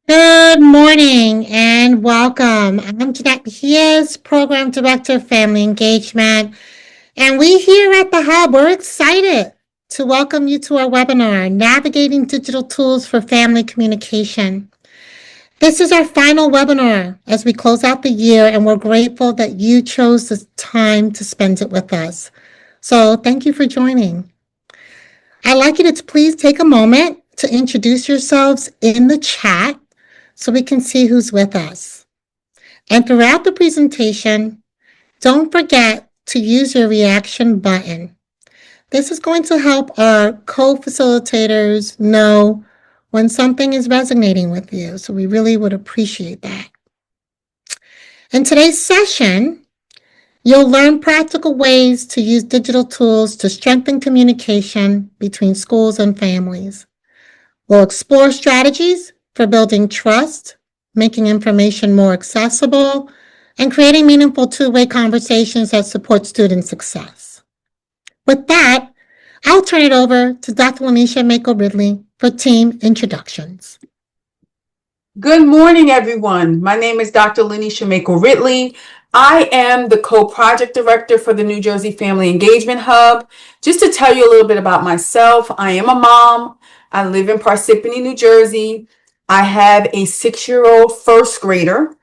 Good morning and welcome. I'm Jeanette Mejias, Program Director of Family Engagement, and we here at the Hub, we're excited to welcome you to our webinar, Navigating Digital Tools for Family Communication. This is our final webinar as we close out the year, and we're grateful that you chose the time to spend it with us. So thank you for joining. I'd like you to please take a moment to introduce yourselves in the chat so we can see who's with us. And throughout the presentation, don't forget to use your reaction button. This is going to help our co-facilitators know when something is resonating with you. So we really would appreciate that. In today's session, you'll learn practical ways to use digital tools to strengthen communication between schools and families. We'll explore strategies for building trust, making information more accessible, and creating meaningful two-way conversations that support student success. With that, I'll turn it over to Dr. Lanisha Mako-Ridley for team introductions. Good morning, everyone. My name is Dr. Lanisha Mako-Ridley. I am the co-project director for the New Jersey Family Engagement Hub. Just to tell you a little bit about myself, I am a mom. I live in Parsippany, New Jersey. I have a 6-year-old first grader,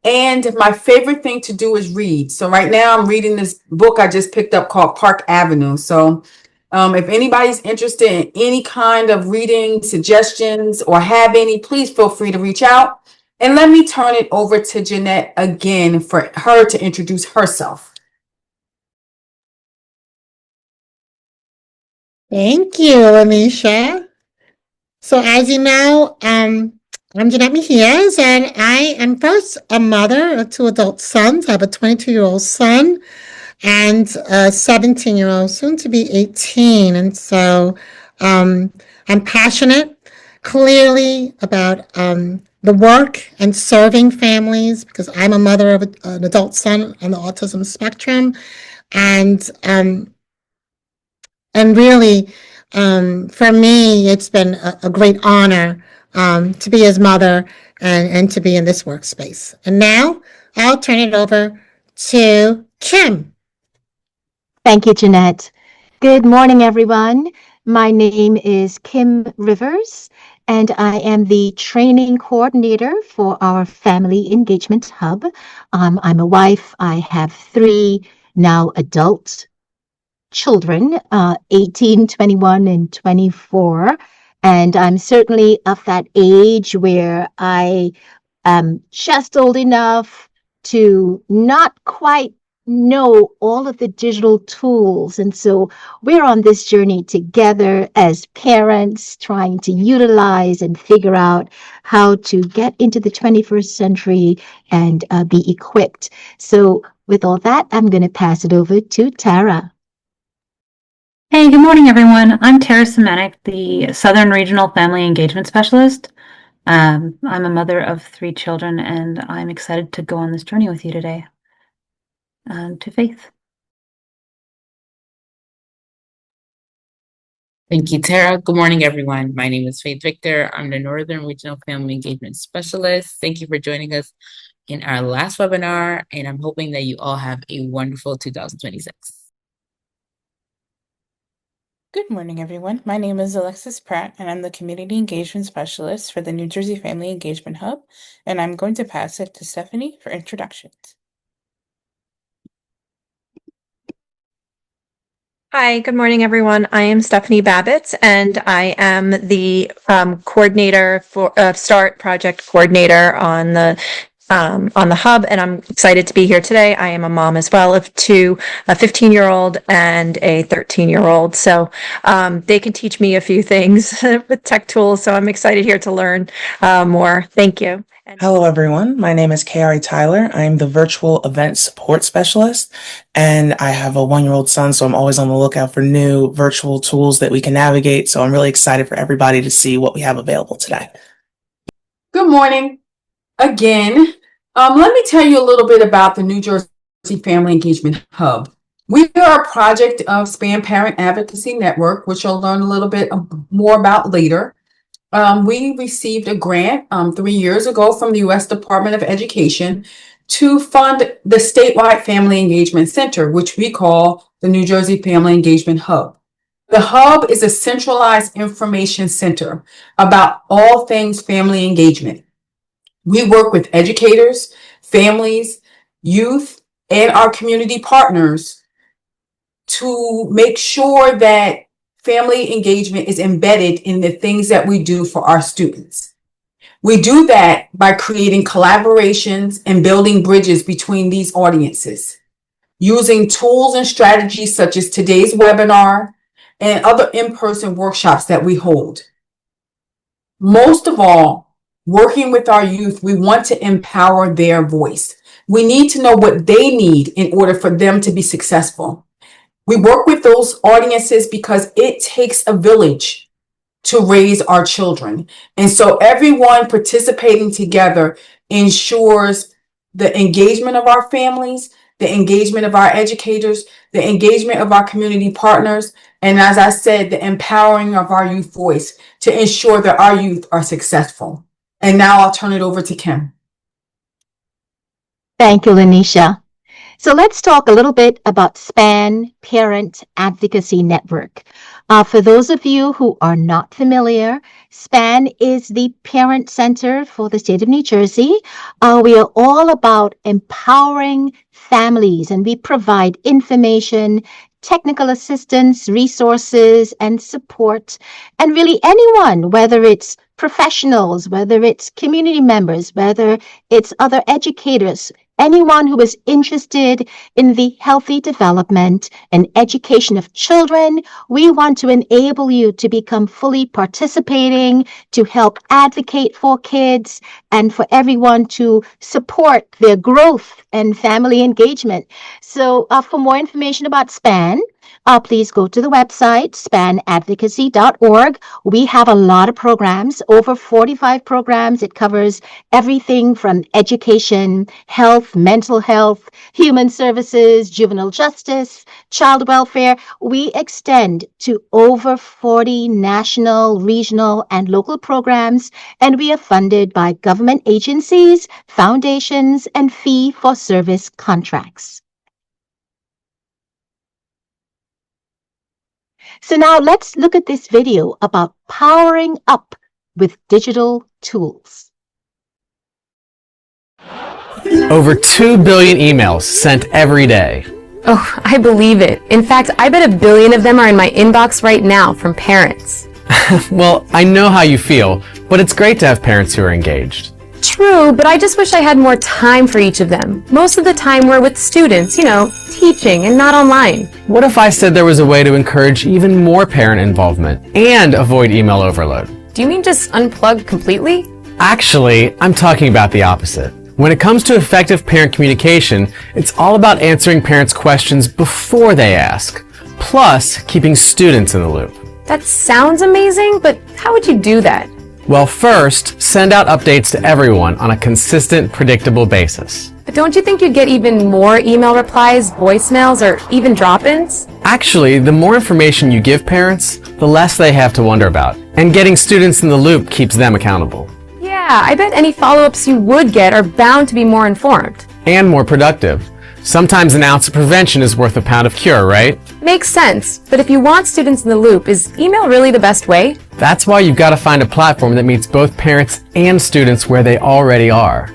and my favorite thing to do is read. So right now I'm reading this book I just picked up called Park Avenue. So if anybody's interested in any kind of reading suggestions or have any, please feel free to reach out. And let me turn it over to Jeanette again for her to introduce herself. Thank you, Lanisha. So as you know, I'm Jeanette Mejias, and I am first a mother of 2 adult sons. I have a 22-year-old son and a 17-year-old, soon to be 18. And so I'm passionate, clearly, about the work and serving families because I'm a mother of an adult son on the autism spectrum. And really, for me, it's been a great honor to be his mother and to be in this workspace. And now I'll turn it over to Kim. Thank you, Jeanette. Good morning, everyone. My name is Kim Rivers, and I am the training coordinator for our Family Engagement Hub. I'm a wife. I have 3 now adult children, 18, 21, and 24. And I'm certainly of that age where I am just old enough to not quite know all of the digital tools. And so we're on this journey together as parents, trying to utilize and figure out how to get into the 21st century and be equipped. So with all that, I'm going to pass it over to Tara. Hey, good morning, everyone. I'm Tara Semenik, the Southern Regional Family Engagement Specialist. I'm a mother of 3 children, and I'm excited to go on this journey with you today to faith. Thank you, Tara. Good morning, everyone. My name is Faith Victor. I'm the Northern Regional Family Engagement Specialist. Thank you for joining us in our last webinar, and I'm hoping that you all have a wonderful 2026. Good morning, everyone. My name is Alexis Pratt, and I'm the Community Engagement Specialist for the New Jersey Family Engagement Hub, and I'm going to pass it to Stephanie for introductions. Hi, good morning, everyone. I am Stephanie Babbitt, and I am the coordinator for START project coordinator on the hub, and I'm excited to be here today. I am a mom as well of 2, a 15-year-old and a 13-year-old. So they can teach me a few things with tech tools. So I'm excited here to learn more. Thank you. Hello, everyone. My name is Kari Tyler. I'm the virtual event support specialist, and I have a 1-year-old son, so I'm always on the lookout for new virtual tools that we can navigate. So I'm really excited for everybody to see what we have available today. Good morning. Again, let me tell you a little bit about the New Jersey Family Engagement Hub. We are a project of Parent Advocacy Network, which you'll learn a little bit more about later. We received a grant 3 years ago from the U.S. Department of Education to fund the statewide Family Engagement Center, which we call the New Jersey Family Engagement Hub. The Hub is a centralized information center about all things family engagement. We work with educators, families, youth, and our community partners to make sure that family engagement is embedded in the things that we do for our students. We do that by creating collaborations and building bridges between these audiences, using tools and strategies such as today's webinar and other in-person workshops that we hold. Most of all, working with our youth, we want to empower their voice. We need to know what they need in order for them to be successful. We work with those audiences because it takes a village to raise our children. And so everyone participating together ensures the engagement of our families, the engagement of our educators, the engagement of our community partners, and as I said, the empowering of our youth voice to ensure that our youth are successful. And now I'll turn it over to Kim. Thank you, Lanisha. So let's talk a little bit about SPAN, Parent Advocacy Network. For those of you who are not familiar, SPAN is the parent center for the state of New Jersey. We are all about empowering families, and we provide information, technical assistance, resources, and support. And really anyone, whether it's professionals, whether it's community members, whether it's other educators, anyone who is interested in the healthy development and education of children, we want to enable you to become fully participating, to help advocate for kids, and for everyone to support their growth and family engagement. So for more information about SPAN, please go to the website, spanadvocacy.org. We have a lot of programs, over 45 programs. It covers everything from education, health, mental health, human services, juvenile justice, child welfare. We extend to over 40 national, regional, and local programs, and we are funded by government agencies, foundations, and fee-for-service contracts. So now let's look at this video about powering up with digital tools. Over 2 billion emails sent every day. Oh, I believe it. In fact, I bet 1 billion of them are in my inbox right now from parents. Well, I know how you feel, but it's great to have parents who are engaged. True, but I just wish I had more time for each of them. Most of the time we're with students, teaching and not online. What if I said there was a way to encourage even more parent involvement and avoid email overload? Do you mean just unplug completely? Actually, I'm talking about the opposite. When it comes to effective parent communication, it's all about answering parents' questions before they ask, plus keeping students in the loop. That sounds amazing, but how would you do that? Well, first, send out updates to everyone on a consistent, predictable basis. But don't you think you'd get even more email replies, voicemails, or even drop-ins? Actually, the more information you give parents, the less they have to wonder about. And getting students in the loop keeps them accountable. Yeah, I bet any follow-ups you would get are bound to be more informed. And more productive. Sometimes an ounce of prevention is worth a pound of cure, right? Makes sense, but if you want students in the loop, is email really the best way? That's why you've got to find a platform that meets both parents and students where they already are.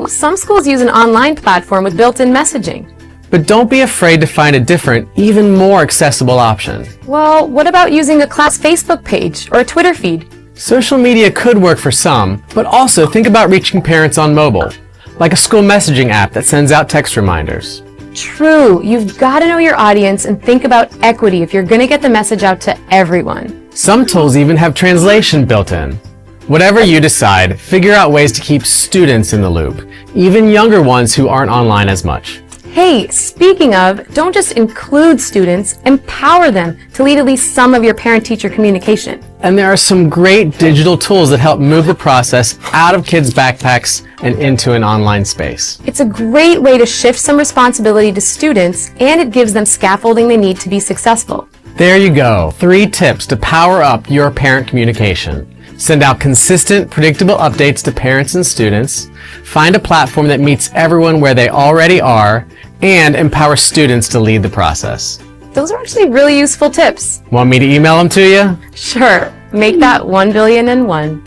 Some schools use an online platform with built-in messaging. But don't be afraid to find a different, even more accessible option. Well, what about using a class Facebook page or a Twitter feed? Social media could work for some, but also think about reaching parents on mobile, like a school messaging app that sends out text reminders. True, you've got to know your audience and think about equity if you're going to get the message out to everyone. Some tools even have translation built in. Whatever you decide, figure out ways to keep students in the loop, even younger ones who aren't online as much. Hey, speaking of, don't just include students, empower them to lead at least some of your parent-teacher communication. And there are some great digital tools that help move the process out of kids' backpacks and into an online space. It's a great way to shift some responsibility to students, and it gives them scaffolding they need to be successful. There you go, 3 tips to power up your parent communication. Send out consistent, predictable updates to parents and students, find a platform that meets everyone where they already are, and empower students to lead the process. Those are actually really useful tips. Want me to email them to you? Sure, make that 1,000,000,001.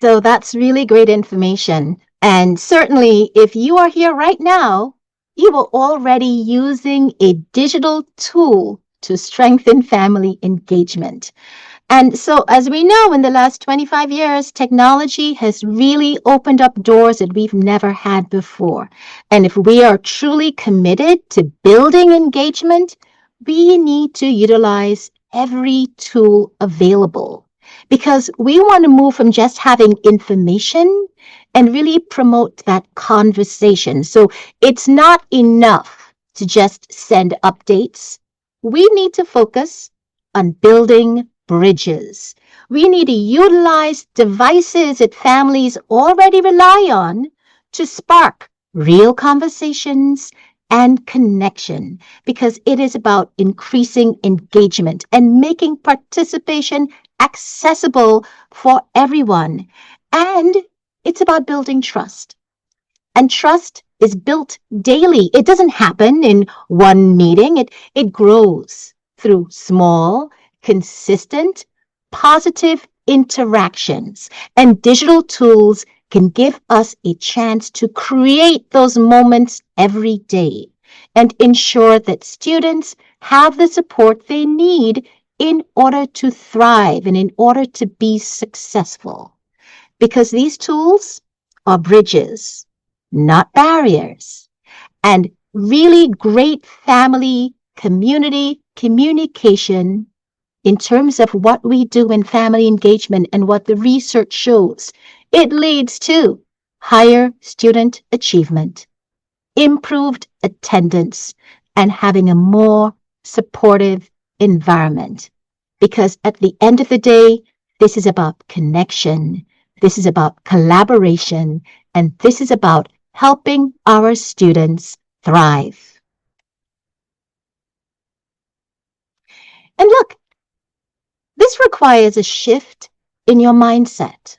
So that's really great information. And certainly, if you are here right now, you are already using a digital tool to strengthen family engagement. And so, as we know, in the last 25 years, technology has really opened up doors that we've never had before. And if we are truly committed to building engagement, we need to utilize every tool available, because we want to move from just having information and really promote that conversation. So it's not enough to just send updates. We need to focus on building bridges. We need to utilize devices that families already rely on to spark real conversations and connection, because it is about increasing engagement and making participation accessible for everyone. And it's about building trust. And trust is built daily. It doesn't happen in one meeting. It grows through small, consistent, positive interactions. And digital tools can give us a chance to create those moments every day and ensure that students have the support they need in order to thrive and in order to be successful. Because these tools are bridges, not barriers. And really great family, community communication in terms of what we do in family engagement and what the research shows, it leads to higher student achievement, improved attendance, and having a more supportive environment. Because at the end of the day, this is about connection, this is about collaboration, and this is about helping our students thrive. And look, this requires a shift in your mindset,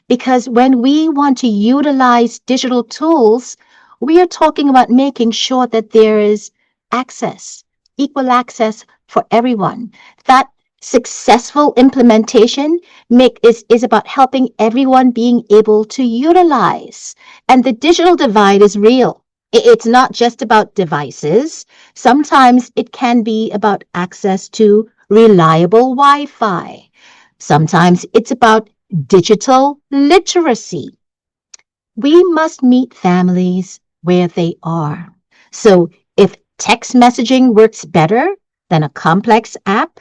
because when we want to utilize digital tools, we are talking about making sure that there is access, equal access for everyone. That successful implementation is about helping everyone being able to utilize. And the digital divide is real. It's not just about devices. Sometimes it can be about access to reliable Wi-Fi. Sometimes it's about digital literacy. We must meet families where they are. So if text messaging works better than a complex app,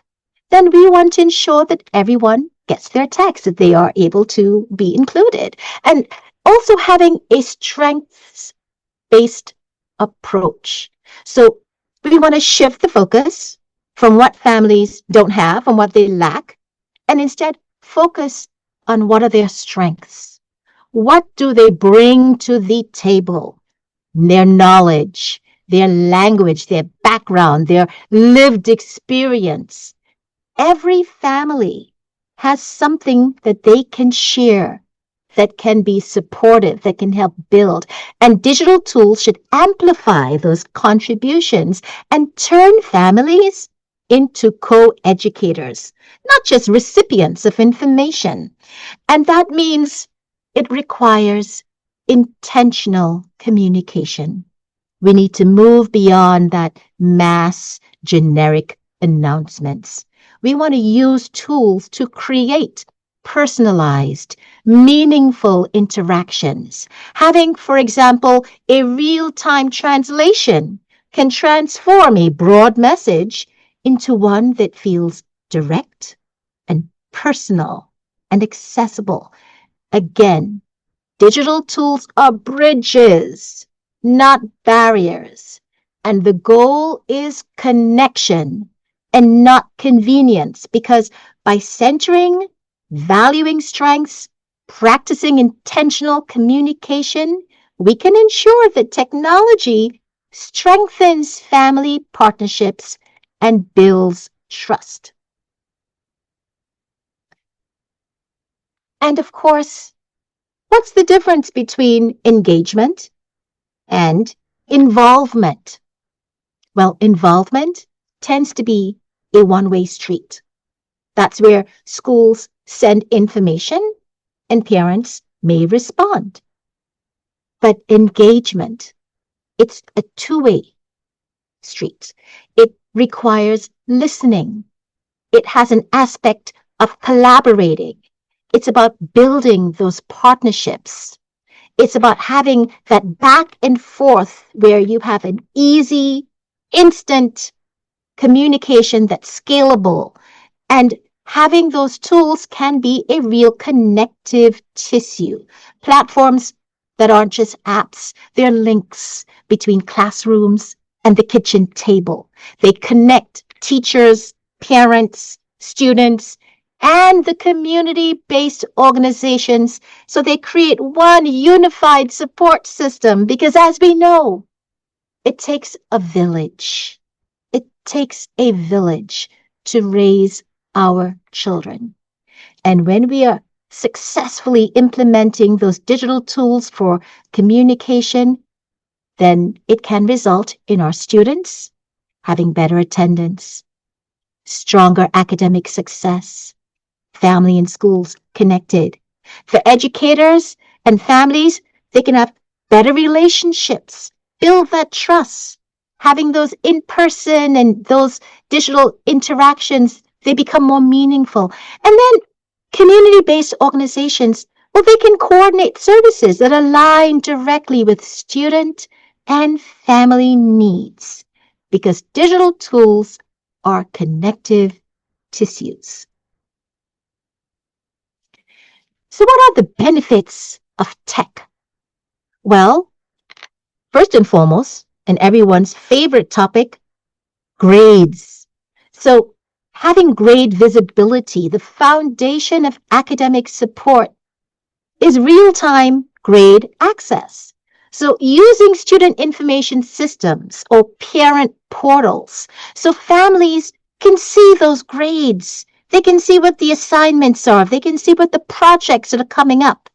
then we want to ensure that everyone gets their text, that they are able to be included. And also having a strengths-based approach. So we want to shift the focus from what families don't have and what they lack, and instead focus on what are their strengths. What do they bring to the table? Their knowledge, their language, their background, their lived experience. Every family has something that they can share, that can be supportive, that can help build. And digital tools should amplify those contributions and turn families into co-educators, not just recipients of information. And that means it requires intentional communication. We need to move beyond that mass generic announcements. We want to use tools to create personalized, meaningful interactions. Having, for example, a real-time translation can transform a broad message into one that feels direct and personal and accessible. Again, digital tools are bridges, not barriers. And the goal is connection and not convenience, because by centering, valuing strengths, practicing intentional communication, we can ensure that technology strengthens family partnerships, and builds trust. And of course, what's the difference between engagement and involvement? Well, involvement tends to be a one-way street. That's where schools send information and parents may respond. But engagement, it's a two-way street. It requires listening. It has an aspect of collaborating. It's about building those partnerships. It's about having that back and forth where you have an easy, instant communication that's scalable. And having those tools can be a real connective tissue. Platforms that aren't just apps, they're links between classrooms and the kitchen table. They connect teachers, parents, students, and the community-based organizations so they create one unified support system because as we know, it takes a village. It takes a village to raise our children. And when we are successfully implementing those digital tools for communication, then it can result in our students having better attendance, stronger academic success, family and schools connected. For educators and families, they can have better relationships, build that trust, having those in-person and those digital interactions, they become more meaningful. And then community-based organizations, well, they can coordinate services that align directly with student and family needs because digital tools are connective tissues. So what are the benefits of tech? Well, first and foremost, and everyone's favorite topic, grades. So having grade visibility, the foundation of academic support, is real-time grade access. So using student information systems or parent portals, so families can see those grades. They can see what the assignments are. They can see what the projects that are coming up.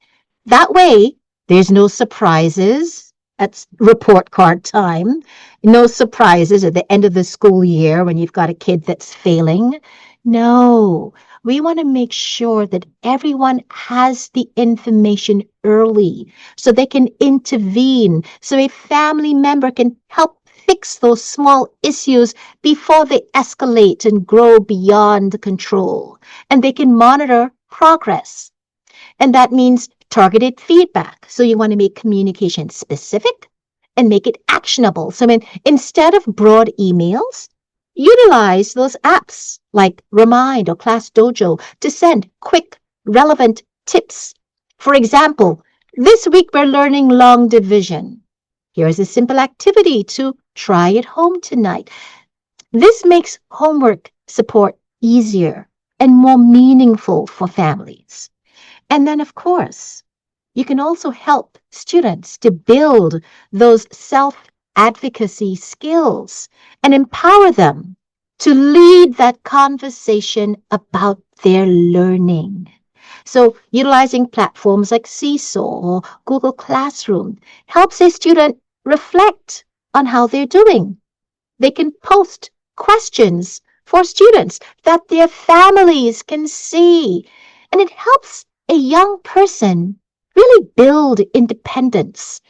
That way, there's no surprises at report card time, no surprises at the end of the school year when you've got a kid that's failing. No, we want to make sure that everyone has the information early so they can intervene, so a family member can help fix those small issues before they escalate and grow beyond control. And they can monitor progress. And that means targeted feedback. So you want to make communication specific and make it actionable. So instead of broad emails, utilize those apps like Remind or Class Dojo to send quick, relevant tips. For example, this week we're learning long division. Here's a simple activity to try at home tonight. This makes homework support easier and more meaningful for families. And then, of course, you can also help students to build those self-advocacy skills and empower them to lead that conversation about their learning. So utilizing platforms like Seesaw or Google Classroom helps a student reflect on how they're doing. They can post questions for students that their families can see, and it helps a young person really build independence.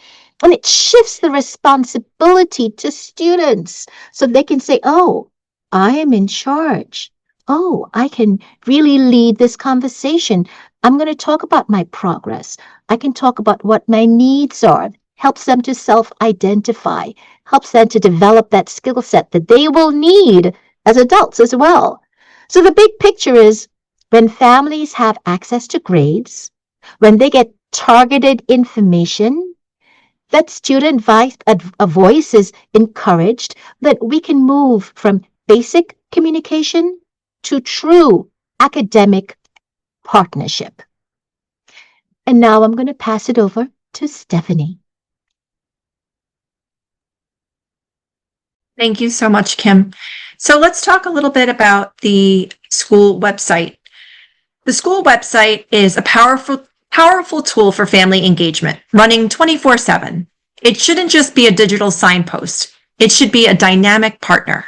And it shifts the responsibility to students so they can say, oh, I am in charge. Oh, I can really lead this conversation. I'm going to talk about my progress. I can talk about what my needs are. Helps them to self-identify, helps them to develop that skill set that they will need as adults as well. So the big picture is when families have access to grades, when they get targeted information, that student voice is encouraged, that we can move from basic communication to true academic partnership. And now I'm going to pass it over to Stephanie. Thank you so much, Kim. So let's talk a little bit about the school website. The school website is a powerful tool for family engagement, running 24/7. It shouldn't just be a digital signpost. It should be a dynamic partner.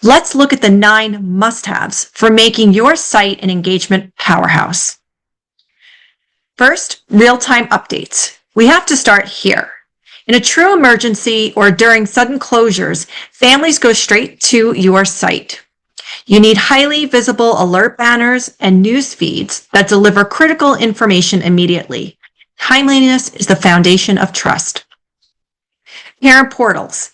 Let's look at the 9 must-haves for making your site an engagement powerhouse. First, real-time updates. We have to start here. In a true emergency or during sudden closures, families go straight to your site. You need highly visible alert banners and news feeds that deliver critical information immediately. Timeliness is the foundation of trust. Parent portals.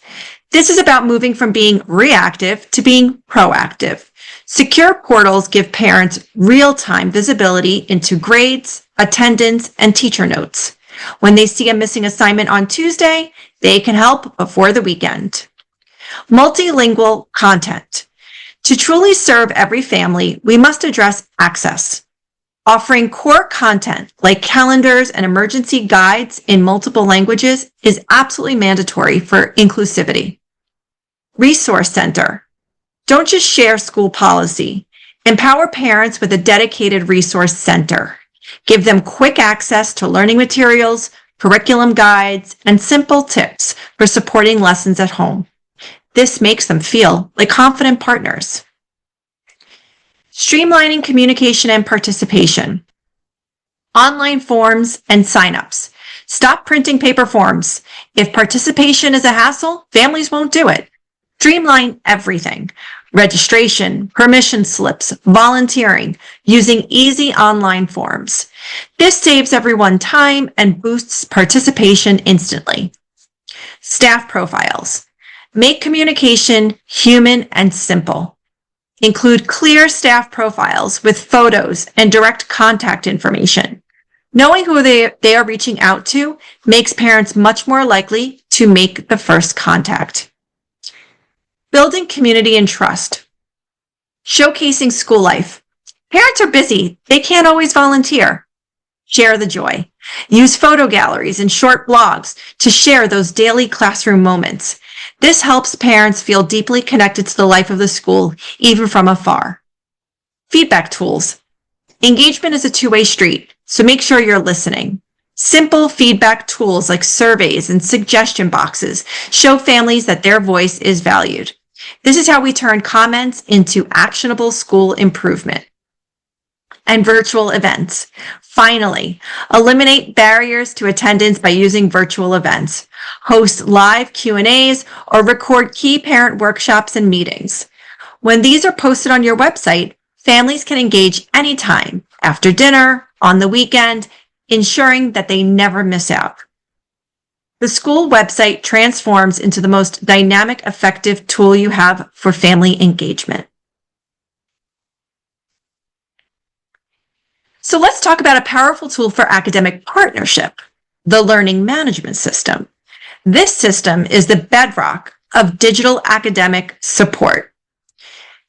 This is about moving from being reactive to being proactive. Secure portals give parents real-time visibility into grades, attendance, and teacher notes. When they see a missing assignment on Tuesday, they can help before the weekend. Multilingual content. To truly serve every family, we must address access. Offering core content like calendars and emergency guides in multiple languages is absolutely mandatory for inclusivity. Resource Center. Don't just share school policy. Empower parents with a dedicated resource center. Give them quick access to learning materials, curriculum guides, and simple tips for supporting lessons at home. This makes them feel like confident partners. Streamlining communication and participation. Online forms and signups. Stop printing paper forms. If participation is a hassle, families won't do it. Streamline everything. Registration, permission slips, volunteering, using easy online forms. This saves everyone time and boosts participation instantly. Staff profiles. Make communication human and simple. Include clear staff profiles with photos and direct contact information. Knowing who they are reaching out to makes parents much more likely to make the first contact. Building community and trust. Showcasing school life. Parents are busy. They can't always volunteer. Share the joy. Use photo galleries and short blogs to share those daily classroom moments. This helps parents feel deeply connected to the life of the school, even from afar. Feedback tools. Engagement is a two-way street, so make sure you're listening. Simple feedback tools like surveys and suggestion boxes show families that their voice is valued. This is how we turn comments into actionable school improvement. And virtual events. Finally, eliminate barriers to attendance by using virtual events. Host live Q&As or record key parent workshops and meetings. When these are posted on your website, families can engage anytime, after dinner, on the weekend, ensuring that they never miss out. The school website transforms into the most dynamic, effective tool you have for family engagement. So let's talk about a powerful tool for academic partnership, the learning management system. This system is the bedrock of digital academic support.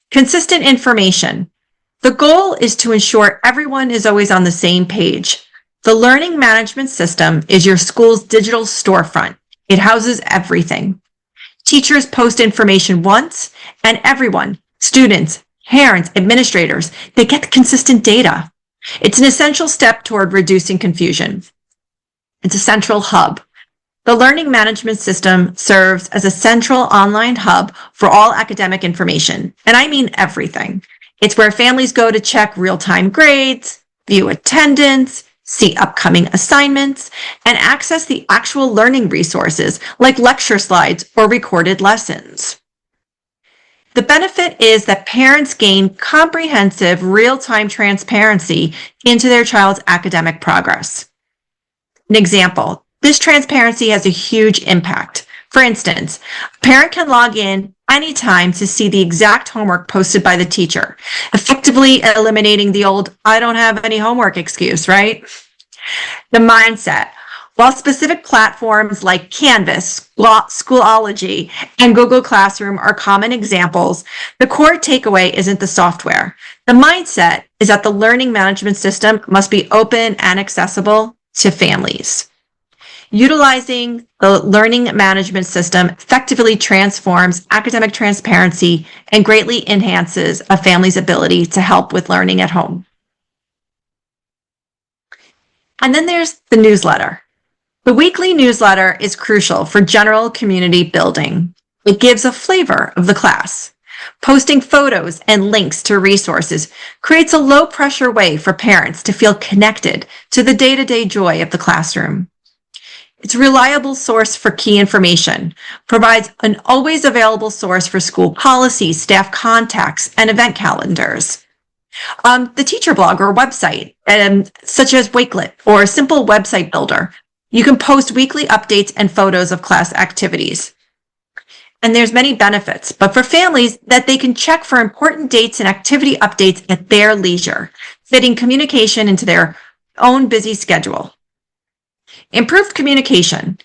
Consistent information. The goal is to ensure everyone is always on the same page. The learning management system is your school's digital storefront. It houses everything. Teachers post information once, and everyone, students, parents, administrators, they get consistent data. It's an essential step toward reducing confusion. It's a central hub. The learning management system serves as a central online hub for all academic information, and I mean everything. It's where families go to check real-time grades, view attendance, see upcoming assignments, and access the actual learning resources like lecture slides or recorded lessons. The benefit is that parents gain comprehensive real-time transparency into their child's academic progress. An example, this transparency has a huge impact. For instance, a parent can log in anytime to see the exact homework posted by the teacher, effectively eliminating the old, I don't have any homework excuse, right? The mindset. While specific platforms like Canvas, Schoology, and Google Classroom are common examples, the core takeaway isn't the software. The mindset is that the learning management system must be open and accessible to families. Utilizing the learning management system effectively transforms academic transparency and greatly enhances a family's ability to help with learning at home. And then there's the newsletter. The weekly newsletter is crucial for general community building. It gives a flavor of the class. Posting photos and links to resources creates a low-pressure way for parents to feel connected to the day-to-day joy of the classroom. It's a reliable source for key information, provides an always available source for school policies, staff contacts, and event calendars. The teacher blog or website, such as Wakelet or a simple website builder, you can post weekly updates and photos of class activities. And there's many benefits, but for families that they can check for important dates and activity updates at their leisure, fitting communication into their own busy schedule. Improved communication.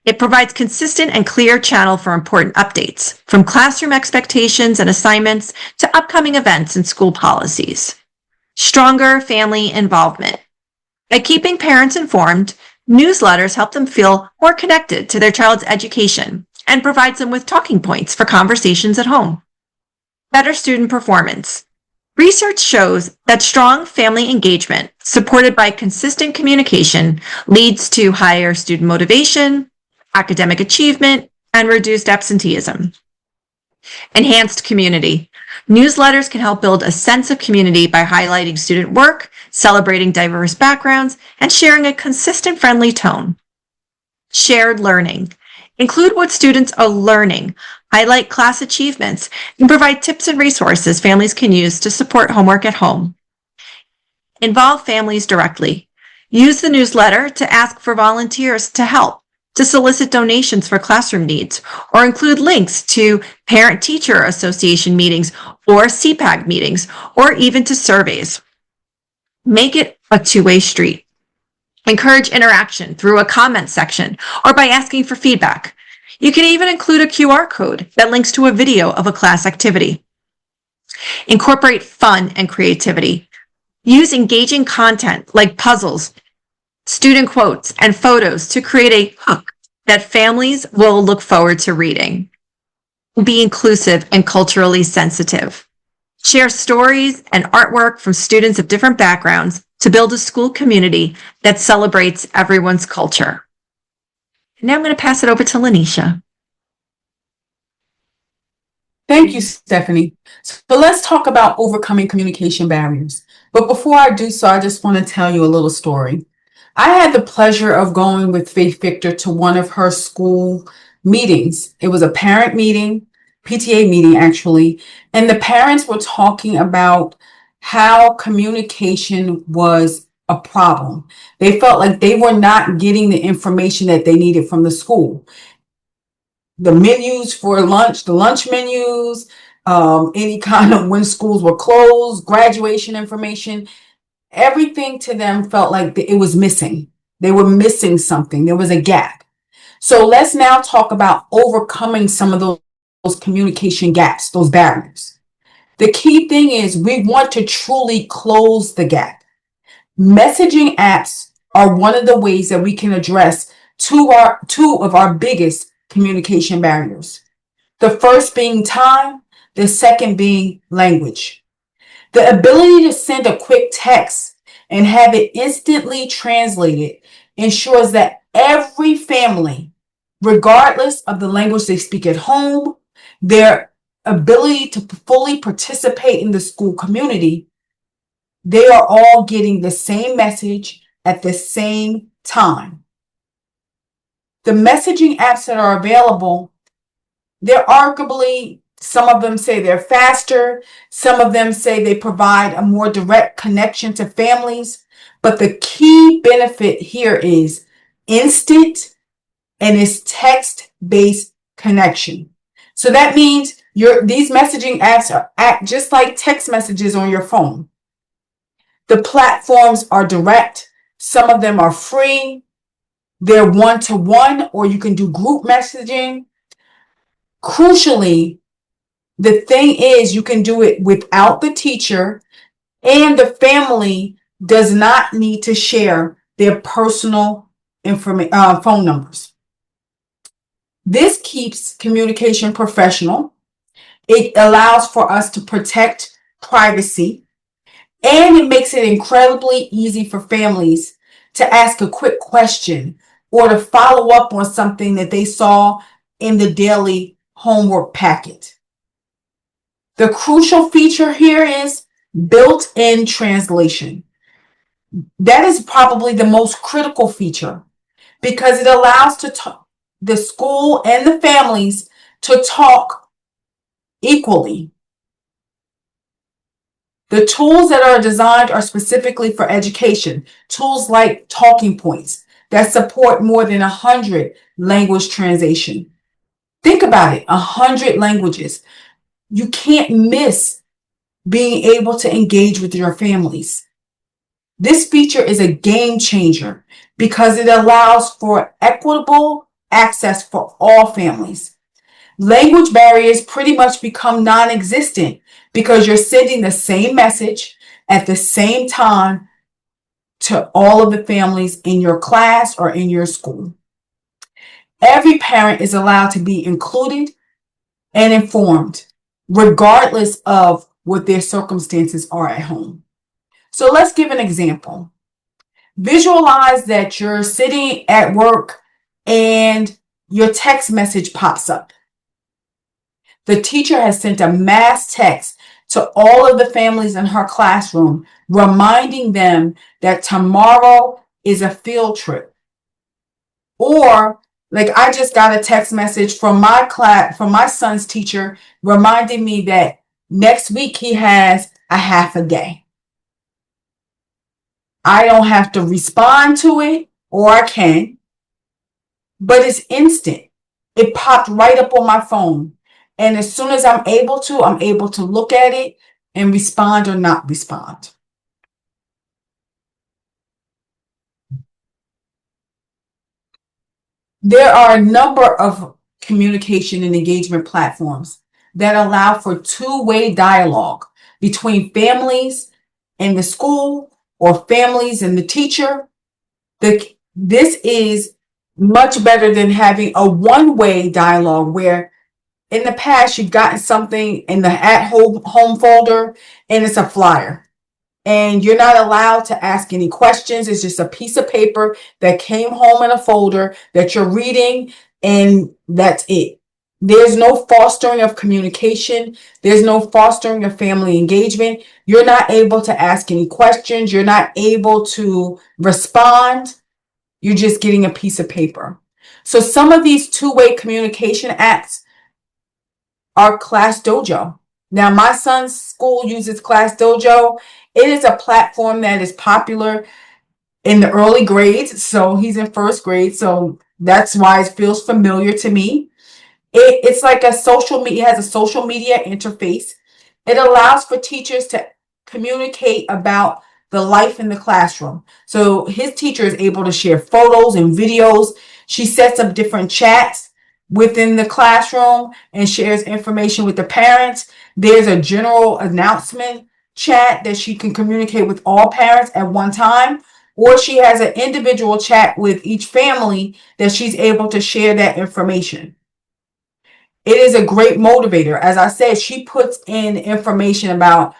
It provides consistent and clear channel for important updates, from classroom expectations and assignments to upcoming events and school policies. Stronger family involvement. By keeping parents informed, newsletters help them feel more connected to their child's education and provides them with talking points for conversations at home. Better student performance. Research shows that strong family engagement, supported by consistent communication, leads to higher student motivation, academic achievement, and reduced absenteeism. Enhanced community. Newsletters can help build a sense of community by highlighting student work, celebrating diverse backgrounds, and sharing a consistent, friendly tone. Shared learning. Include what students are learning, highlight class achievements, and provide tips and resources families can use to support homework at home. Involve families directly. Use the newsletter to ask for volunteers to help, to solicit donations for classroom needs, or include links to Parent-Teacher Association meetings or CPAG meetings, or even to surveys. Make it a two-way street. Encourage interaction through a comment section or by asking for feedback. You can even include a QR code that links to a video of a class activity. Incorporate fun and creativity. Use engaging content like puzzles, student quotes, and photos to create a hook that families will look forward to reading. Be inclusive and culturally sensitive. Share stories and artwork from students of different backgrounds to build a school community that celebrates everyone's culture. Now I'm going to pass it over to Lanisha. Thank you, Stephanie. So let's talk about overcoming communication barriers. But before I do so, I just want to tell you a little story. I had the pleasure of going with Faith Victor to one of her school meetings. It was a parent meeting, PTA meeting actually, and the parents were talking about how communication was a problem. They felt like they were not getting the information that they needed from the school. The menus for lunch, the lunch menus, any kind of when schools were closed, graduation information, everything to them felt like it was missing. They were missing something. There was a gap. So let's now talk about overcoming some of those communication gaps, those barriers. The key thing is we want to truly close the gap. Messaging apps are one of the ways that we can address two of our biggest communication barriers. The first being time, the second being language. The ability to send a quick text and have it instantly translated ensures that every family, regardless of the language they speak at home, their ability to fully participate in the school community, they are all getting the same message at the same time. The messaging apps that are available, they're arguably, some of them say they're faster, some of them say they provide a more direct connection to families, but the key benefit here is instant and it's text-based connection. So that means these messaging apps act just like text messages on your phone. The platforms are direct. Some of them are free. They're one-to-one, or you can do group messaging. Crucially, the thing is you can do it without the teacher, and the family does not need to share their personal phone numbers. This keeps communication professional. It allows for us to protect privacy, and it makes it incredibly easy for families to ask a quick question or to follow up on something that they saw in the daily homework packet. The crucial feature here is built-in translation. That is probably the most critical feature because it allows the school and the families to talk equally. The tools that are designed are specifically for education. Tools like talking points that support more than 100 language translation. Think about it, 100 languages. You can't miss being able to engage with your families. This feature is a game changer because it allows for equitable access for all families. Language barriers pretty much become non-existent because you're sending the same message at the same time to all of the families in your class or in your school. Every parent is allowed to be included and informed, regardless of what their circumstances are at home. So let's give an example. Visualize that you're sitting at work and your text message pops up. The teacher has sent a mass text to all of the families in her classroom, reminding them that tomorrow is a field trip. Or, like, I just got a text message from my son's teacher, reminding me that next week he has a half a day. I don't have to respond to it, or I can, but it's instant. It popped right up on my phone. And as soon as I'm able to look at it and respond or not respond. There are a number of communication and engagement platforms that allow for two-way dialogue between families and the school or families and the teacher. This is much better than having a one-way dialogue where in the past you've gotten something in the at-home folder and it's a flyer. And you're not allowed to ask any questions. It's just a piece of paper that came home in a folder that you're reading, and that's it. There's no fostering of communication. There's no fostering of family engagement. You're not able to ask any questions. You're not able to respond. You're just getting a piece of paper. So some of these two-way communication apps are Class Dojo. Now, my son's school uses Class Dojo. It is a platform that is popular in the early grades. So he's in first grade. So that's why it feels familiar to me. It's like a social media, it has a social media interface. It allows for teachers to communicate about the life in the classroom. So his teacher is able to share photos and videos. She sets up different chats within the classroom and shares information with the parents. There's a general announcement chat that she can communicate with all parents at one time, or she has an individual chat with each family that she's able to share that information. It is a great motivator. As I said, she puts in information about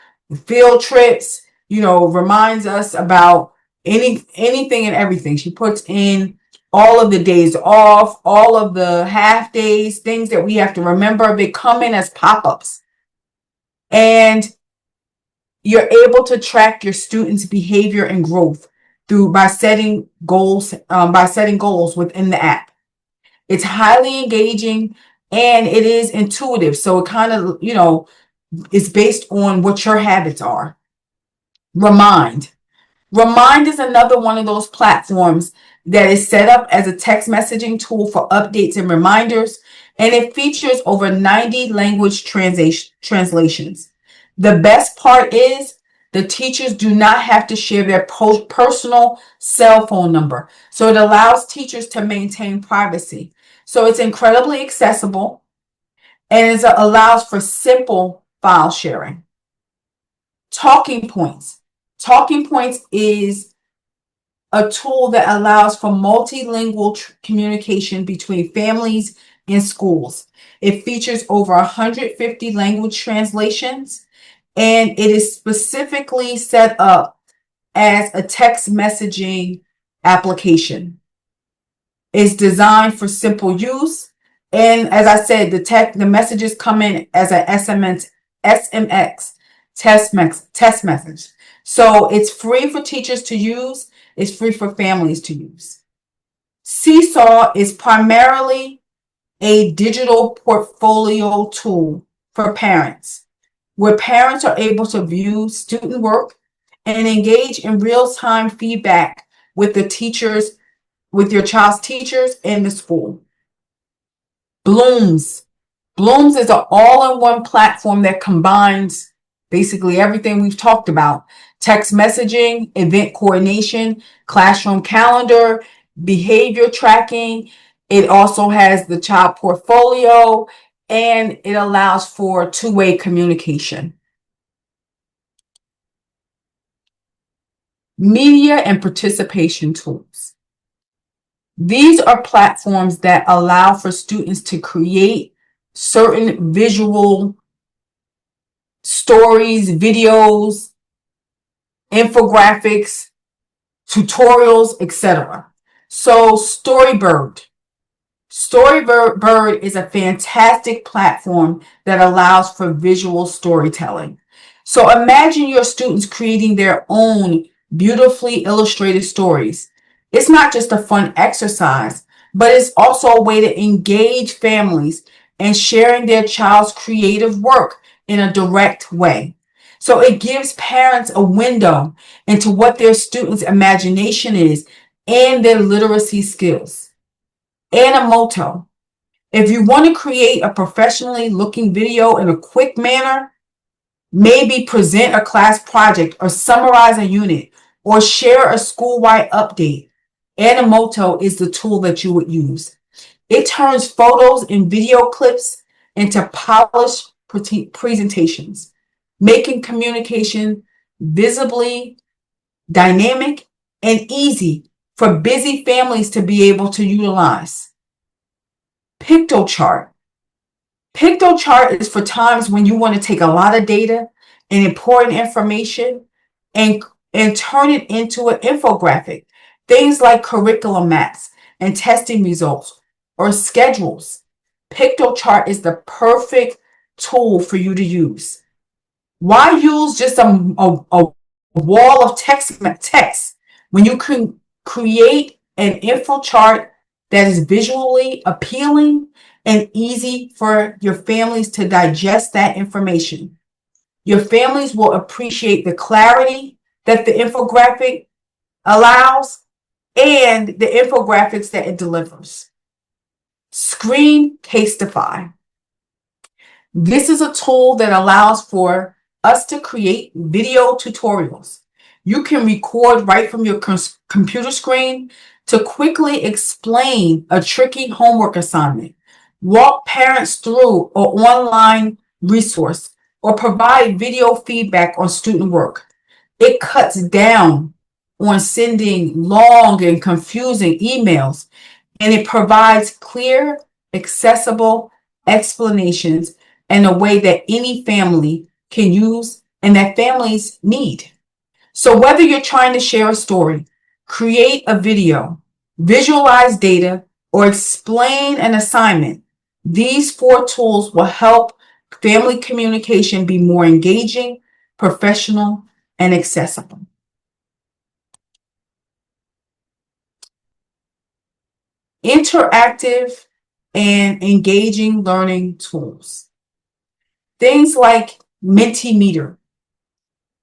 field trips, reminds us about anything and everything. She puts in all of the days off, all of the half days, things that we have to remember. They come in as pop-ups. And you're able to track your students' behavior and growth by setting goals within the app. It's highly engaging and it is intuitive. So it kind of, is based on what your habits are. Remind is another one of those platforms that is set up as a text messaging tool for updates and reminders, and it features over 90 language translations. The best part is the teachers do not have to share their personal cell phone number, so it allows teachers to maintain privacy. So it's incredibly accessible, and it allows for simple file sharing. Talking points. Talking points is a tool that allows for multilingual communication between families and schools. It features over 150 language translations, and it is specifically set up as a text messaging application. It's designed for simple use. And as I said, the messages come in as a SMX test message. So it's free for teachers to use. It's free for families to use. Seesaw is primarily a digital portfolio tool for parents, where parents are able to view student work and engage in real-time feedback with your child's teachers and the school. Blooms is an all-in-one platform that combines basically everything we've talked about: text messaging, event coordination, classroom calendar, behavior tracking. It also has the child portfolio, and it allows for two-way communication. Media and participation tools. These are platforms that allow for students to create certain visual stories, videos, infographics, tutorials, etc. So Storybird is a fantastic platform that allows for visual storytelling. So imagine your students creating their own beautifully illustrated stories. It's not just a fun exercise, but it's also a way to engage families and sharing their child's creative work in a direct way. So it gives parents a window into what their students' imagination is and their literacy skills. Animoto. If you want to create a professionally looking video in a quick manner, maybe present a class project or summarize a unit or share a school-wide update, Animoto is the tool that you would use. It turns photos and video clips into polished presentations, making communication visibly dynamic and easy for busy families to be able to utilize. PictoChart. PictoChart is for times when you want to take a lot of data and important information and turn it into an infographic. Things like curriculum maps and testing results or schedules. PictoChart is the perfect tool for you to use. Why use just a wall of text when you can create an info chart that is visually appealing and easy for your families to digest that information? Your families will appreciate the clarity that the infographic allows and the infographics that it delivers. Screencastify. This is a tool that allows for us to create video tutorials. You can record right from your computer screen to quickly explain a tricky homework assignment, walk parents through an online resource, or provide video feedback on student work. It cuts down on sending long and confusing emails, and it provides clear, accessible explanations in a way that any family can use and that families need. So whether you're trying to share a story, create a video, visualize data, or explain an assignment, these 4 tools will help family communication be more engaging, professional, and accessible. Interactive and engaging learning tools. Things like Mentimeter.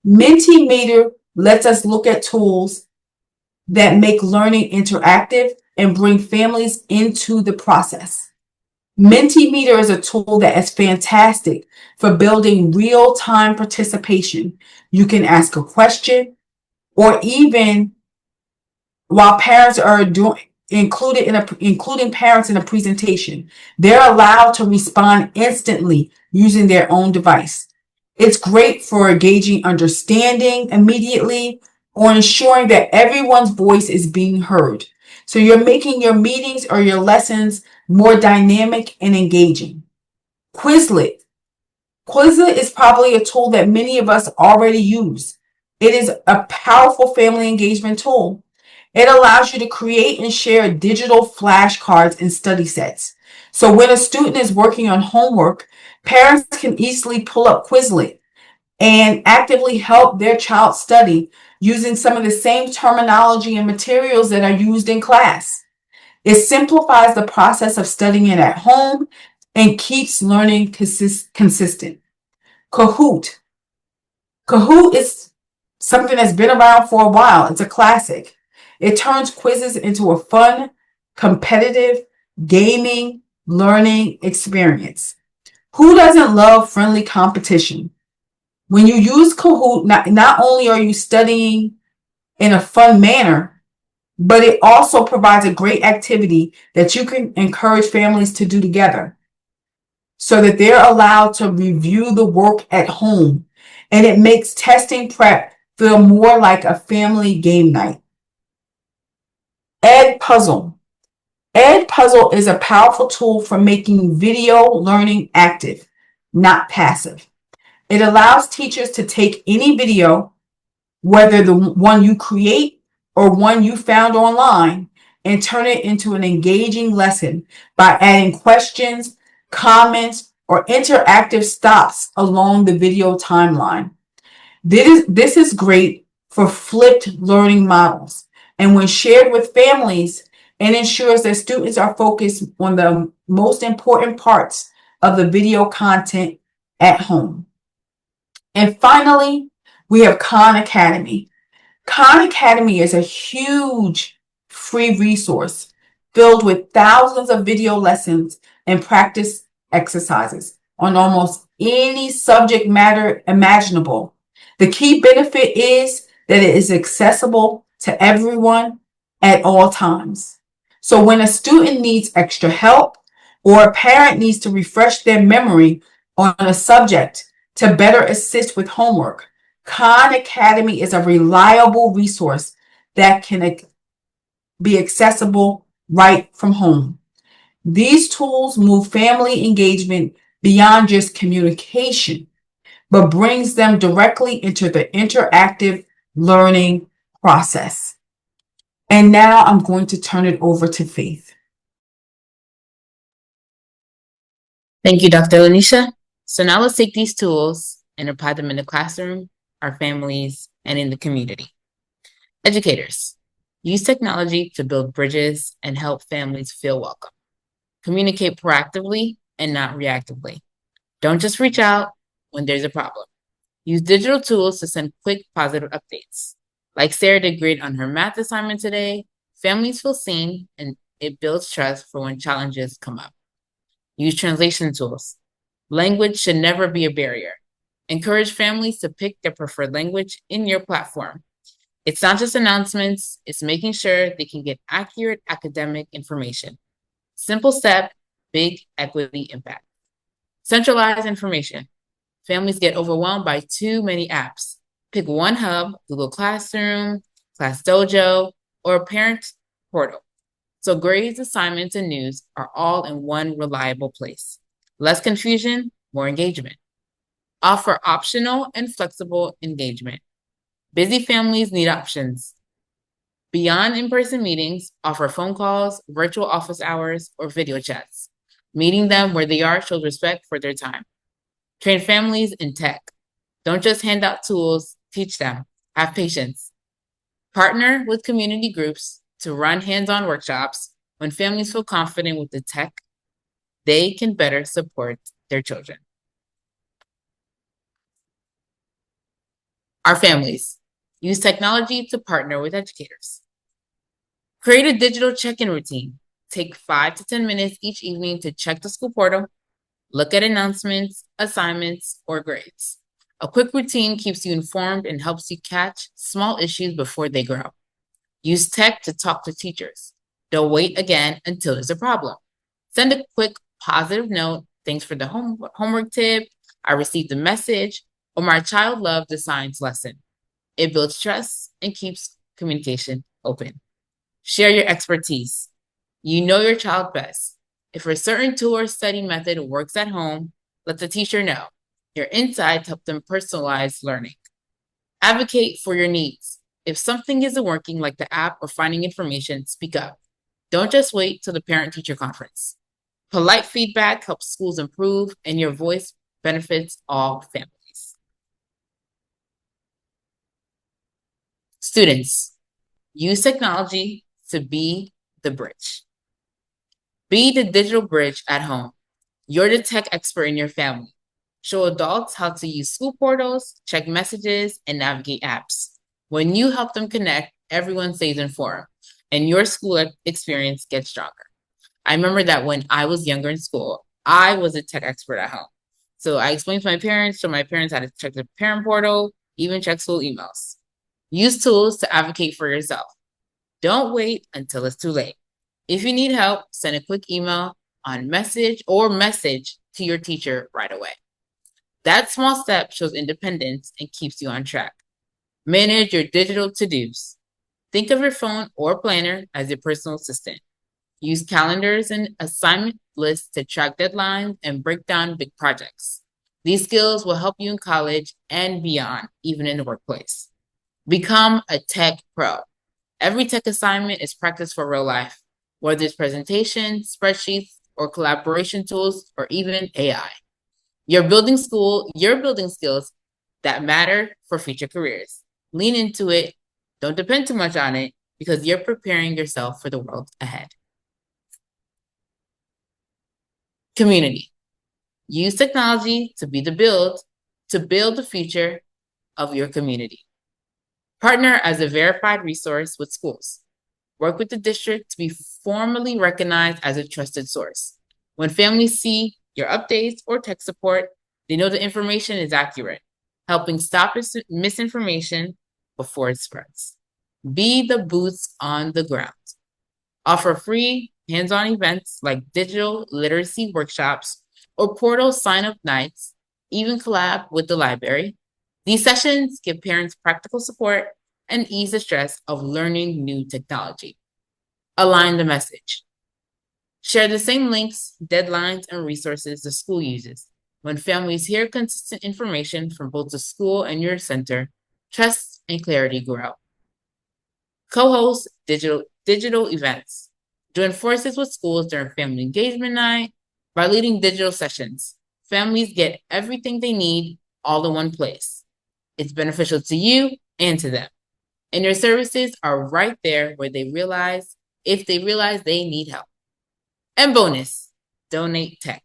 Mentimeter lets us look at tools that make learning interactive and bring families into the process. Mentimeter is a tool that is fantastic for building real-time participation. You can ask a question, or even while parents are including parents in a presentation, they're allowed to respond instantly using their own device. It's great for gauging understanding immediately or ensuring that everyone's voice is being heard. So you're making your meetings or your lessons more dynamic and engaging. Quizlet. Quizlet is probably a tool that many of us already use. It is a powerful family engagement tool. It allows you to create and share digital flashcards and study sets. So when a student is working on homework, parents can easily pull up Quizlet and actively help their child study using some of the same terminology and materials that are used in class. It simplifies the process of studying at home and keeps learning consistent. Kahoot. Kahoot is something that's been around for a while. It's a classic. It turns quizzes into a fun, competitive, gaming, learning experience. Who doesn't love friendly competition? When you use Kahoot, not only are you studying in a fun manner, but it also provides a great activity that you can encourage families to do together so that they're allowed to review the work at home. And it makes testing prep feel more like a family game night. Ed Puzzle. Ed Puzzle is a powerful tool for making video learning active, not passive. It allows teachers to take any video, whether the one you create or one you found online, and turn it into an engaging lesson by adding questions, comments, or interactive stops along the video timeline. This is great for flipped learning models. And when shared with families, it ensures that students are focused on the most important parts of the video content at home. And finally, we have Khan Academy. Khan Academy is a huge free resource filled with thousands of video lessons and practice exercises on almost any subject matter imaginable. The key benefit is that it is accessible to everyone at all times. So when a student needs extra help or a parent needs to refresh their memory on a subject to better assist with homework, Khan Academy is a reliable resource that can be accessible right from home. These tools move family engagement beyond just communication, but brings them directly into the interactive learning process. And now I'm going to turn it over to Faith. Thank you, Dr. Lanisha. So now let's take these tools and apply them in the classroom, our families, and in the community. Educators, use technology to build bridges and help families feel welcome. Communicate proactively and not reactively. Don't just reach out when there's a problem. Use digital tools to send quick, positive updates. Like Sarah did great on her math assignment today, families feel seen and it builds trust for when challenges come up. Use translation tools. Language should never be a barrier. Encourage families to pick their preferred language in your platform. It's not just announcements, it's making sure they can get accurate academic information. Simple step, big equity impact. Centralize information. Families get overwhelmed by too many apps. Pick one hub, Google Classroom, Class Dojo, or a parent portal. So grades, assignments, and news are all in one reliable place. Less confusion, more engagement. Offer optional and flexible engagement. Busy families need options. Beyond in-person meetings, offer phone calls, virtual office hours, or video chats. Meeting them where they are shows respect for their time. Train families in tech. Don't just hand out tools, teach them. Have patience. Partner with community groups to run hands-on workshops. When families feel confident with the tech, they can better support their children. Our families. Use technology to partner with educators. Create a digital check-in routine. Take 5 to 10 minutes each evening to check the school portal, look at announcements, assignments, or grades. A quick routine keeps you informed and helps you catch small issues before they grow. Use tech to talk to teachers. Don't wait again until there's a problem. Send a quick positive note. Thanks for the homework tip. I received a message, or my child loved the science lesson. It builds trust and keeps communication open. Share your expertise. You know your child best. If a certain tool or study method works at home, let the teacher know. Your insights help them personalize learning. Advocate for your needs. If something isn't working, like the app or finding information, speak up. Don't just wait till the parent-teacher conference. Polite feedback helps schools improve, and your voice benefits all families. Students, use technology to be the bridge. Be the digital bridge at home. You're the tech expert in your family. Show adults how to use school portals, check messages, and navigate apps. When you help them connect, everyone stays informed, and your school experience gets stronger. I remember that when I was younger in school, I was a tech expert at home. So I explained to my parents, so my parents had to check the parent portal, even check school emails. Use tools to advocate for yourself. Don't wait until it's too late. If you need help, send a quick email on message to your teacher right away. That small step shows independence and keeps you on track. Manage your digital to-dos. Think of your phone or planner as your personal assistant. Use calendars and assignment lists to track deadlines and break down big projects. These skills will help you in college and beyond, even in the workplace. Become a tech pro. Every tech assignment is practice for real life, whether it's presentations, spreadsheets, or collaboration tools, or even AI. You're building skills that matter for future careers. Lean into it. Don't depend too much on it, because you're preparing yourself for the world ahead. Community. Use technology to build the future of your community. Partner as a verified resource with schools. Work with the district to be formally recognized as a trusted source. When families see your updates or tech support, they know the information is accurate, helping stop misinformation before it spreads. Be the boots on the ground. Offer free hands-on events like digital literacy workshops or portal sign-up nights, even collab with the library. These sessions give parents practical support and ease the stress of learning new technology. Align the message. Share the same links, deadlines, and resources the school uses. When families hear consistent information from both the school and your center, trust and clarity grow. Co-host digital events. Join forces with schools during family engagement night by leading digital sessions. Families get everything they need all in one place. It's beneficial to you and to them. And your services are right there where if they realize they need help. And bonus, donate tech.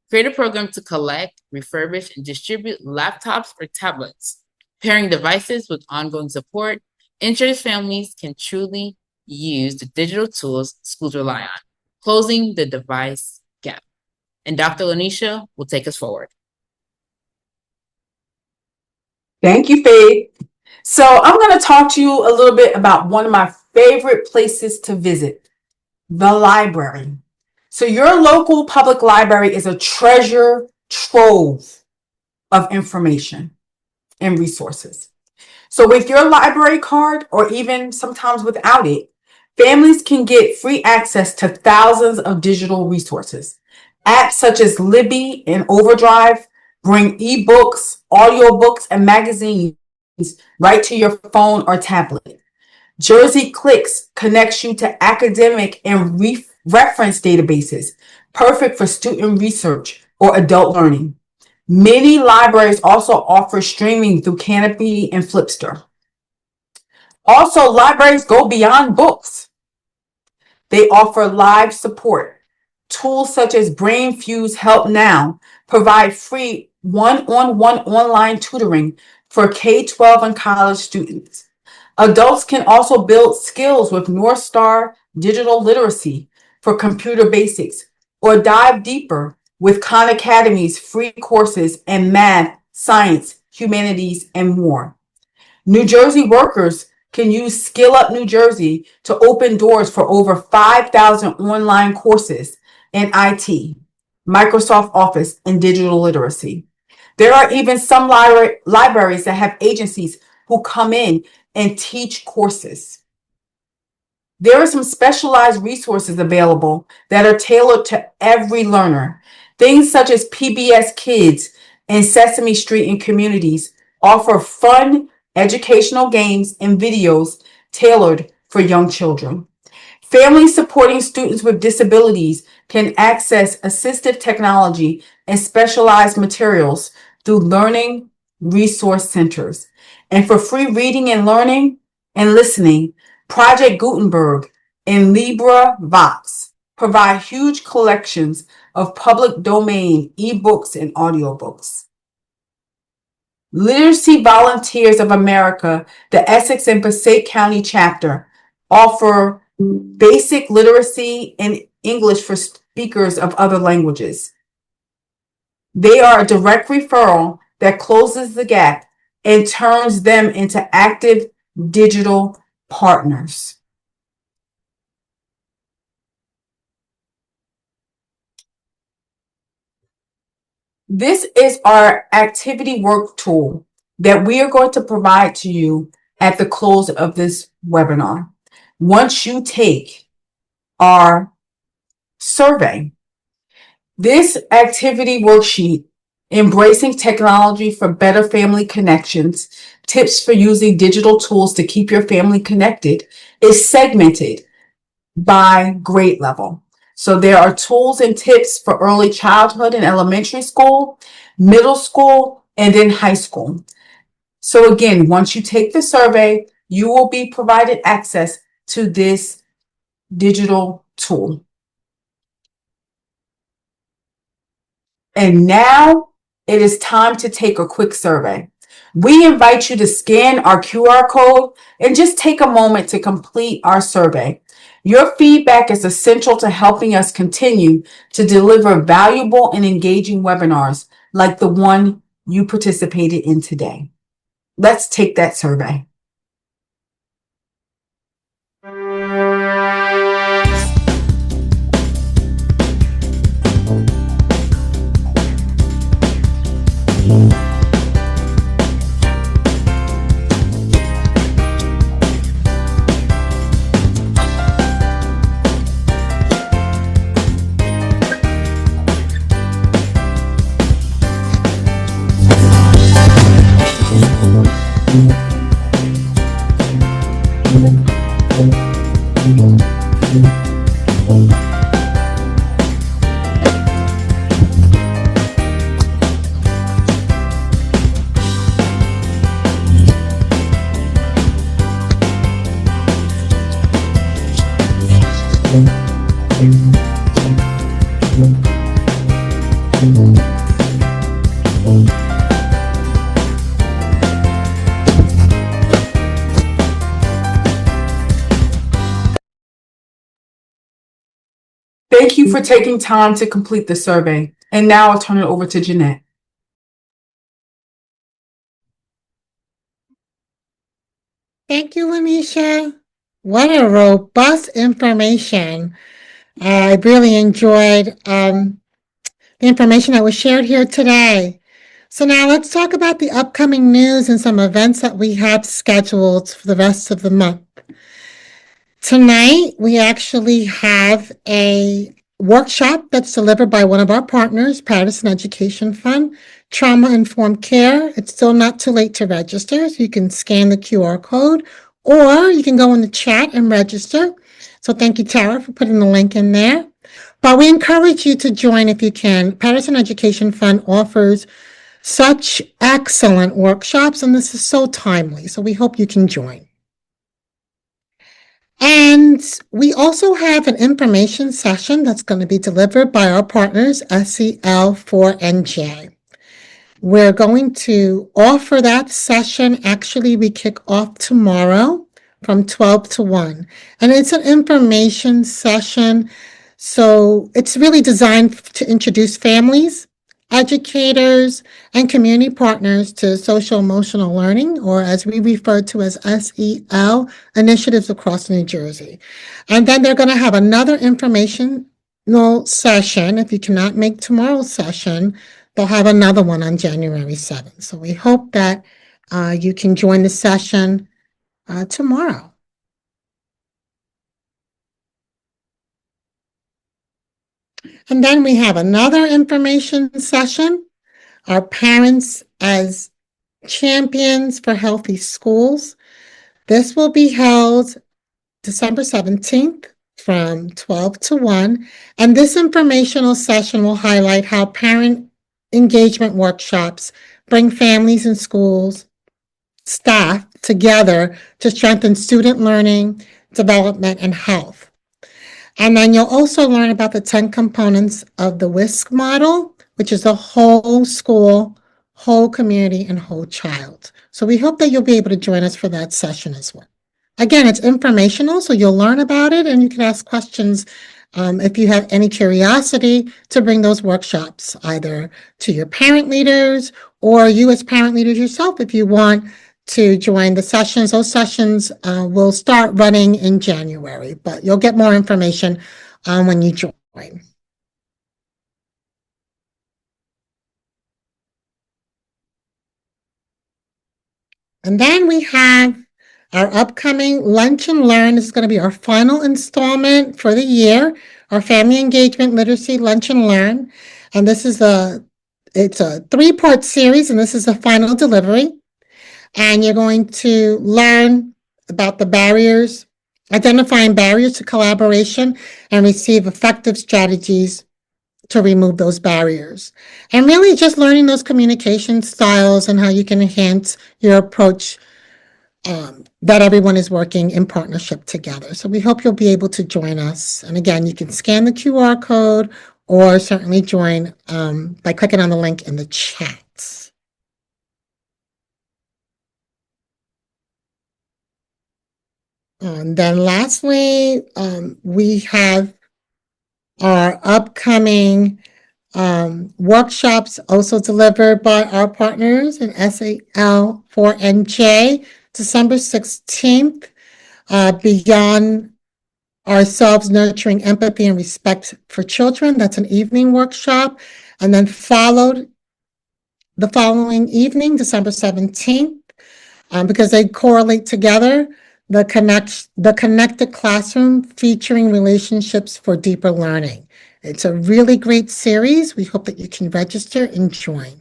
Create a program to collect, refurbish, and distribute laptops or tablets. Pairing devices with ongoing support ensures families can truly use the digital tools schools rely on, closing the device gap. And Dr. Lanisha will take us forward. Thank you, Faith. So I'm going to talk to you a little bit about one of my favorite places to visit, the library. So your local public library is a treasure trove of information and resources. So with your library card, or even sometimes without it, families can get free access to thousands of digital resources. Apps such as Libby and Overdrive bring ebooks, audiobooks, and magazines right to your phone or tablet. Jersey Clicks connects you to academic and reference databases, perfect for student research or adult learning. Many libraries also offer streaming through Canopy and Flipster. Also, libraries go beyond books. They offer live support. Tools such as BrainFuse Help Now provide free one-on-one online tutoring for K-12 and college students. Adults can also build skills with North Star Digital Literacy for computer basics, or dive deeper with Khan Academy's free courses in math, science, humanities, and more. New Jersey workers can use Skill Up New Jersey to open doors for over 5,000 online courses in IT, Microsoft Office, and digital literacy. There are even some libraries that have agencies who come in and teach courses. There are some specialized resources available that are tailored to every learner. Things such as PBS Kids and Sesame Street and Communities offer fun educational games and videos tailored for young children. Families supporting students with disabilities can access assistive technology and specialized materials through learning resource centers. And for free reading and learning and listening, Project Gutenberg and LibriVox provide huge collections of public domain ebooks and audiobooks. Literacy Volunteers of America, the Essex and Passaic County chapter, offer basic literacy and English for speakers of other languages. They are a direct referral that closes the gap and turns them into active digital partners. This is our activity work tool that we are going to provide to you at the close of this webinar. Once you take our survey, this activity worksheet, Embracing Technology for Better Family Connections, Tips for Using Digital Tools to Keep Your Family Connected, is segmented by grade level. So there are tools and tips for early childhood and elementary school, middle school, and then high school. So again, once you take the survey, you will be provided access to this digital tool. And now it is time to take a quick survey. We invite you to scan our QR code and just take a moment to complete our survey. Your feedback is essential to helping us continue to deliver valuable and engaging webinars like the one you participated in today. Let's take that survey. Thank you for taking time to complete the survey. And now I'll turn it over to Jeanette. Thank you, Lanisha. What a robust information. I really enjoyed the information that was shared here today. So now let's talk about the upcoming news and some events that we have scheduled for the rest of the month. Tonight, we actually have a workshop that's delivered by one of our partners, Patterson Education Fund, Trauma Informed Care. It's still not too late to register, so you can scan the QR code, or you can go in the chat and register. So thank you, Tara, for putting the link in there. But we encourage you to join if you can. Patterson Education Fund offers such excellent workshops, and this is so timely, so we hope you can join. And we also have an information session that's going to be delivered by our partners, SEL4NJ. We're going to offer that session. Actually, we kick off tomorrow from 12 to 1. And it's an information session. So it's really designed to introduce families, educators, and community partners to social emotional learning, or as we refer to as SEL, initiatives across New Jersey. And then they're going to have another informational session. If you cannot make tomorrow's session, they'll have another one on January 7th. So we hope that you can join the session tomorrow. And then we have another information session, our Parents as Champions for Healthy Schools. This will be held December 17th from 12 to 1. And this informational session will highlight how parent engagement workshops bring families and schools staff together to strengthen student learning, development, and health. And then you'll also learn about the 10 components of the WISC model, which is the whole school, whole community, and whole child. So we hope that you'll be able to join us for that session as well. Again, it's informational, so you'll learn about it and you can ask questions if you have any curiosity to bring those workshops either to your parent leaders or you as parent leaders yourself if you want to join the sessions. Those sessions will start running in January, but you'll get more information when you join. And then we have our upcoming Lunch and Learn. This is going to be our final installment for the year, our Family Engagement Literacy Lunch and Learn. And this is it's a 3-part series, and this is the final delivery. And you're going to learn about the barriers, identifying barriers to collaboration, and receive effective strategies to remove those barriers. And really just learning those communication styles and how you can enhance your approach that everyone is working in partnership together. So we hope you'll be able to join us. And again, you can scan the QR code or certainly join by clicking on the link in the chat. And then lastly, we have our upcoming workshops also delivered by our partners in SAL4NJ, December 16th, Beyond Ourselves, Nurturing Empathy and Respect for Children. That's an evening workshop. And then followed the following evening, December 17th, because they correlate together, the Connected Classroom featuring relationships for deeper learning. It's a really great series. We hope that you can register and join.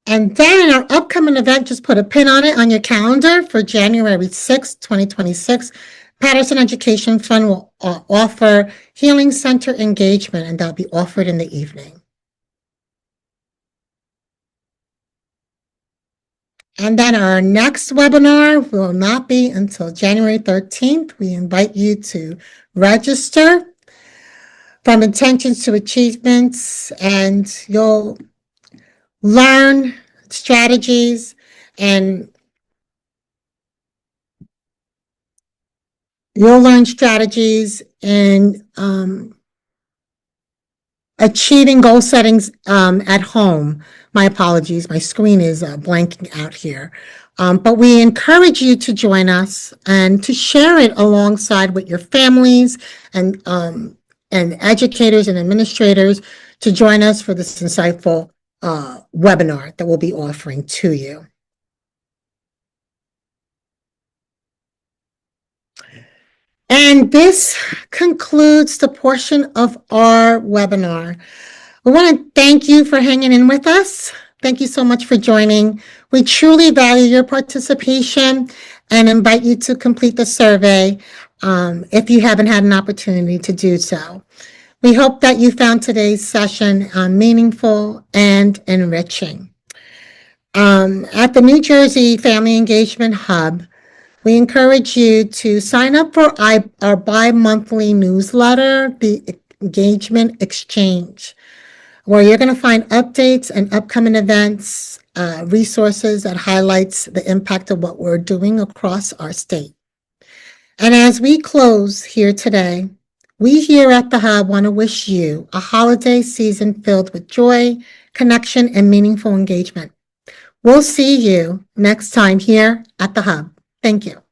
And then our upcoming event, just put a pin on it on your calendar for January 6th, 2026. Patterson Education Fund will offer Healing Center engagement, and that'll be offered in the evening. And then our next webinar will not be until January 13th. We invite you to register. From intentions to achievements, and you'll learn strategies and in achieving goal settings at home. My apologies, my screen is blanking out here. But we encourage you to join us and to share it alongside with your families and educators and administrators to join us for this insightful webinar that we'll be offering to you. And this concludes the portion of our webinar. We want to thank you for hanging in with us. Thank you so much for joining. We truly value your participation and invite you to complete the survey if you haven't had an opportunity to do so. We hope that you found today's session meaningful and enriching. At the New Jersey Family Engagement Hub, we encourage you to sign up for our bi-monthly newsletter, the Engagement Exchange, where you're going to find updates and upcoming events, resources that highlights the impact of what we're doing across our state. And as we close here today, we here at the Hub want to wish you a holiday season filled with joy, connection, and meaningful engagement. We'll see you next time here at the Hub. Thank you.